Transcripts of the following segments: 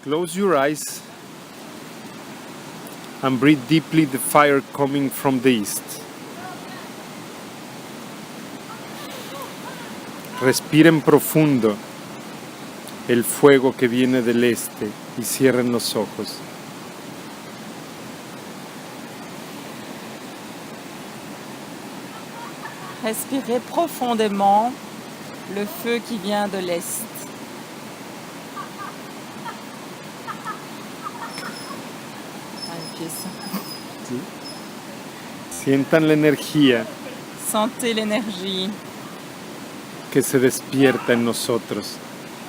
Close your eyes and breathe deeply the fire coming from the east. Respiren profundo el fuego que viene del este y cierren los ojos. Respirez profondément le feu qui vient de l'est. ¿Sí? Sientan la energía Sentez l'énergie que se despierta en nosotros.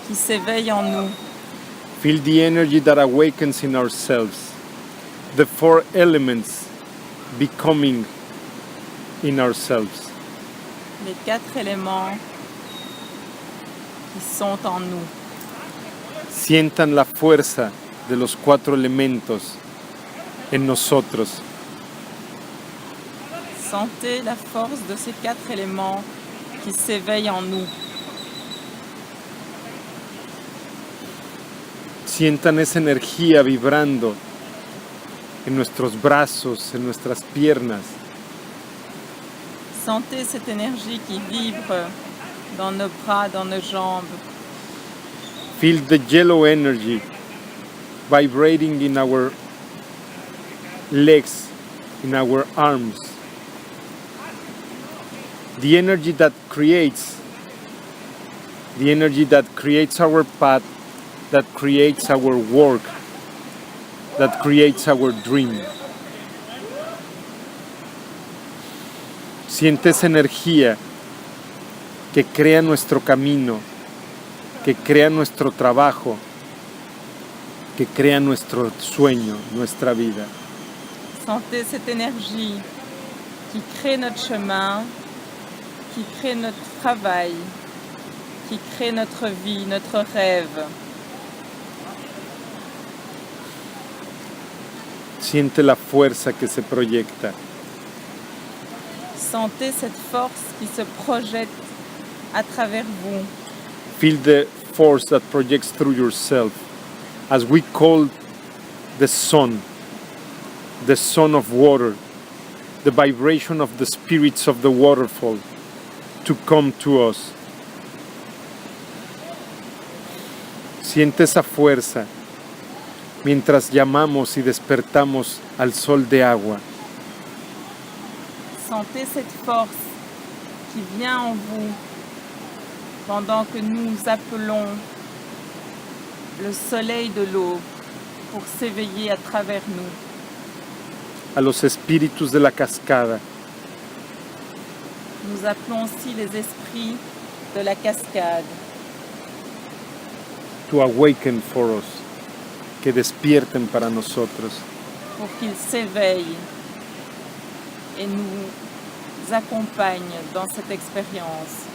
qui s'éveille en nous. Feel the energy that awakens in ourselves. The four elements becoming in ourselves. Les 4 éléments qui sont en nous. Sientan la fuerza de los 4 elementos en nosotros. Sentez la force de ces 4 éléments qui s'éveillent en nous. Sientan esa energía vibrando en nuestros brazos, en nuestras piernas. Sentez cette énergie qui vibre dans nos bras, dans nos jambes. Feel the yellow energy vibrating in our legs, in our arms. The energy that creates our path, that creates our work, that creates our dream. Siente esa energía que crea nuestro camino, que crea nuestro trabajo, que crea nuestro sueño, nuestra vida. Sentez cette énergie qui crée notre chemin, qui crée notre travail, qui crée notre vie, notre rêve. Siente la fuerza que se proyecta. Sentez cette force qui se projette à travers vous. Feel the force that projects through yourself, as we call the sun of water, the vibration of the spirits of the waterfall to come to us. Siente esa fuerza mientras llamamos y despertamos al sol de agua. Sentez cette force qui vient en vous pendant que nous appelons le soleil de l'aube pour s'éveiller à travers nous. A los espíritus de la cascada, Nous appelons aussi les esprits de la cascade to awaken for us, que despierten para nosotros. pour qu'ils s'éveillent et nous accompagnent dans cette expérience.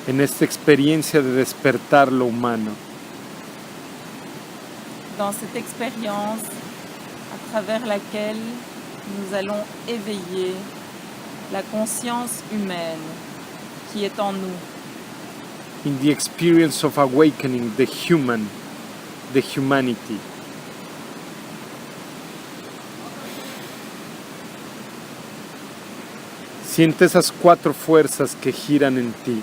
En esta experiencia de despertar lo humano. Dans cette expérience à travers laquelle nous allons éveiller la conscience humaine qui est en nous. In the experience of awakening the humanity. Siente esas 4 fuerzas que giran en ti.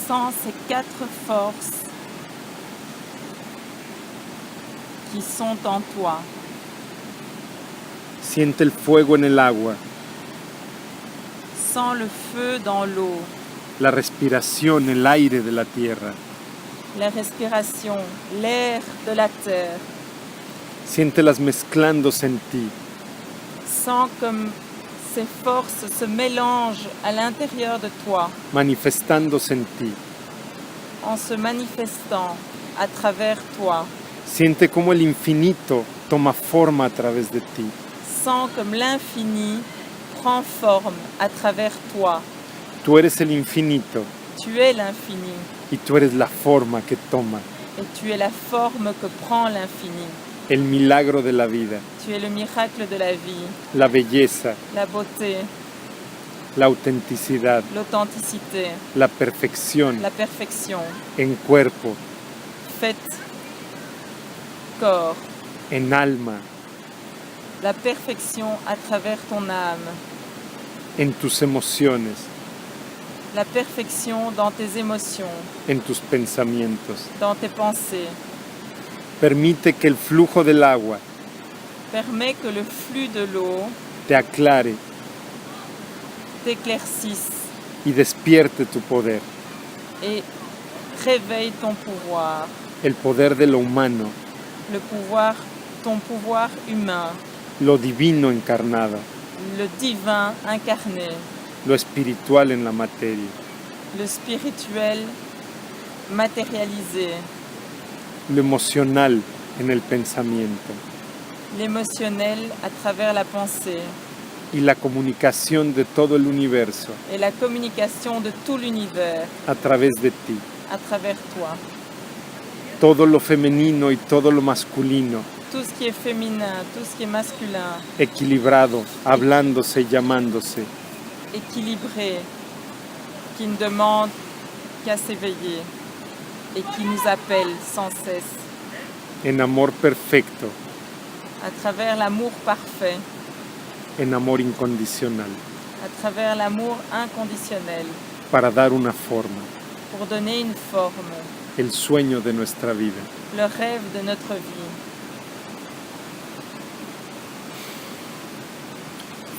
Sans ces 4 forces qui sont en toi. Siente el fuego en el agua, Sans le feu dans l'eau, la respiración, el aire de la tierra. la respiration, l'air de la terre. Siéntelas mezclándose en ti. Sens comme ces forces se mélangent à l'intérieur de toi Manifestándose en ti. en se manifestant à travers toi. Siente cómo el infinito toma forma a través de ti. Sens comme l'infini prend forme à travers toi. Tú eres el infinito Tu es l'infini y tú eres la forma que toma. et tu es la forme que prend l'infini. El milagro de la vida, Tu es le miracle de la vie, la belleza, la beauté, la autenticidad, l'authenticité, la perfección la perfection, en cuerpo, faite corps, en alma, la perfection à travers ton âme, en tus emociones, la perfection dans tes émotions, en tus pensamientos. dans tes pensées. Permite que el flujo del agua Permets que le flux de l'eau te aclare t'éclaircisse y despierte tu poder, et réveille ton pouvoir, el poder de lo humano, ton pouvoir humain, lo divino encarnado, le divin incarné, lo espiritual en la materia, le spirituel matérialisé, lo emocional en el pensamiento l'émotionnel à travers la pensée y la comunicación de todo el universo et la communication de tout l'univers a través de ti. à travers toi. Todo lo femenino y todo lo masculino, Tout ce qui est féminin, tout ce qui est masculin, equilibrado, hablándose y llamándose, équilibré, qui ne demande qu'à s'éveiller et qui nous appelle sans cesse en amor perfecto, à travers l'amour parfait, en amor incondicional, à travers l'amour inconditionnel, para dar una forma, pour donner une forme, el sueño de nuestra vida. le rêve de notre vie.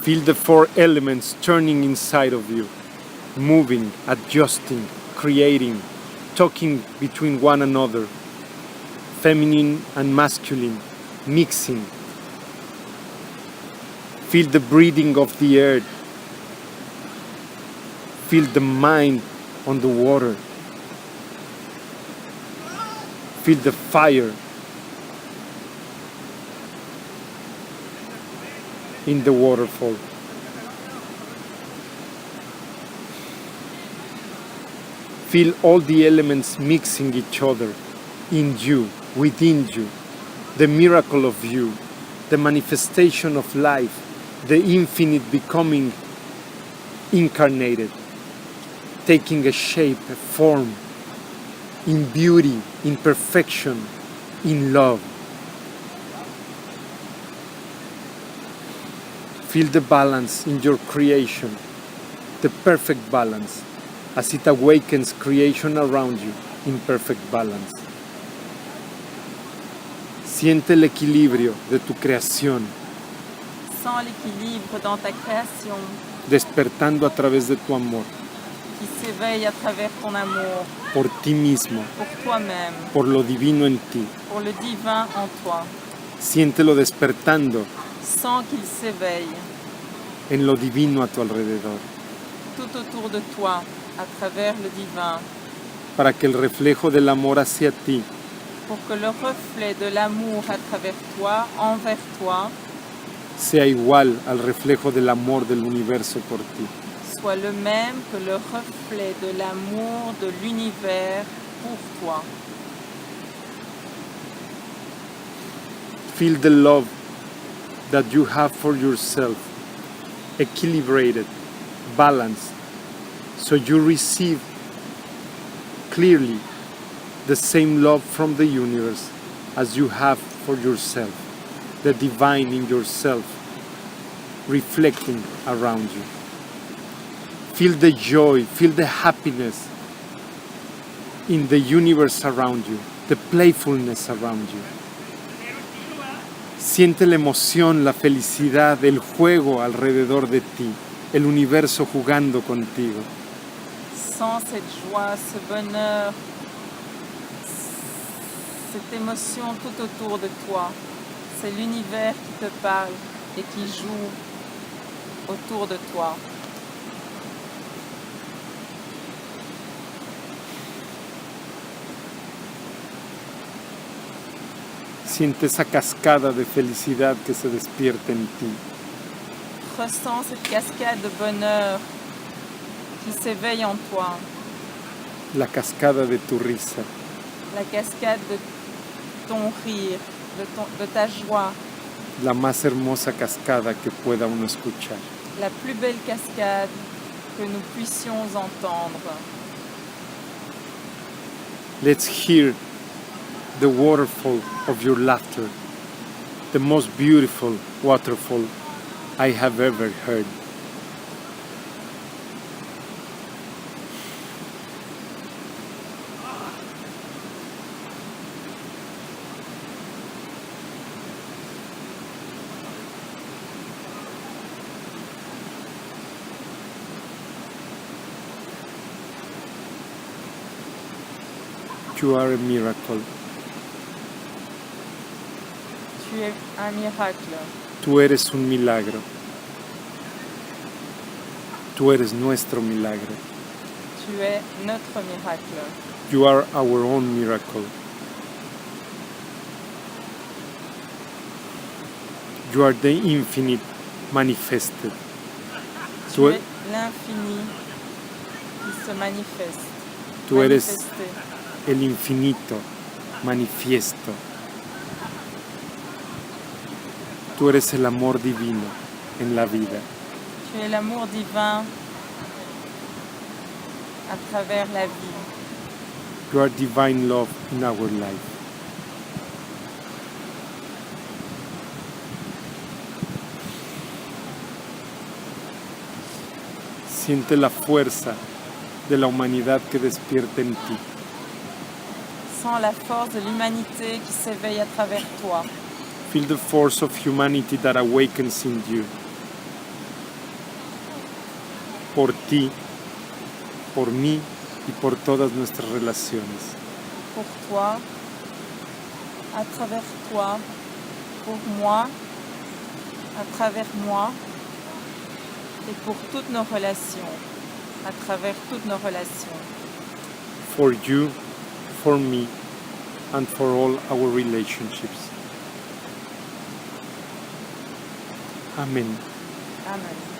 Feel the four elements turning inside of you, moving, adjusting, creating, talking between one another, feminine and masculine, mixing. Feel the breathing of the earth. Feel the mind on the water. Feel the fire in the waterfall. Feel all the elements mixing each other in you, within you, the miracle of you, the manifestation of life, the infinite becoming incarnated, taking a shape, a form, in beauty, in perfection, in love. Feel the balance in your creation, the perfect balance, as it awakens creation around you in perfect balance. Siente el equilibrio de tu creación, Sens l'équilibre dans ta création despertando a través de tu amor, qui s'éveille à travers ton amour por ti mismo, pour toi-même, por lo divino en ti. pour le divin en toi. Siéntelo despertando Sens qu'il s'éveille en lo divino a tu alrededor, tout autour de toi à travers le divin, para que el reflejo del amor hacia ti pour que le reflet de l'amour à travers toi, envers toi, sea igual al reflejo del amor del universo por ti. soit le même que le reflet de l'amour de l'univers pour toi. Feel the love that you have for yourself, equilibrated, balanced, so you receive clearly the same love from the universe as you have for yourself, the divine in yourself reflecting around you. Feel the joy, feel the happiness in the universe around you, the playfulness around you. Siente la emoción, la felicidad, el juego alrededor de ti, el universo jugando contigo. Sens cette joie, ce bonheur, cette émotion tout autour de toi. C'est l'univers qui te parle et qui joue autour de toi. Siente esa cascada de felicidad que se despierta en ti. Ressens cette cascade de bonheur qui s'éveille en toi. La cascada de tu risa, La cascade de ton rire, de ta joie. la más hermosa cascada que pueda uno escuchar. La plus belle cascade que nous puissions entendre. Let's hear the waterfall of your laughter, the most beautiful waterfall I have ever heard. You are a miracle. Tu es un miracle. Tú eres un milagro. Tú eres nuestro milagro. Tu es notre miracle. You are our own miracle. You are the infinite manifested. Tu es l'infini qui se manifeste. Tú eres Manifesté. el infinito manifiesto. Tú eres el amor divino en la vida. Tu es l'amour divin à travers la vie. You are divine love in our life. Siente la fuerza de la humanidad que despierta en ti. Sens la force de l'humanité qui s'éveille à travers toi. Feel the force of humanity that awakens in you. Por ti, por mí y por todas nuestras relaciones. Pour toi, à travers toi, pour moi, à travers moi et pour toutes nos relations, à travers toutes nos relations. For you, for me, and for all our relationships. Amen. Amen.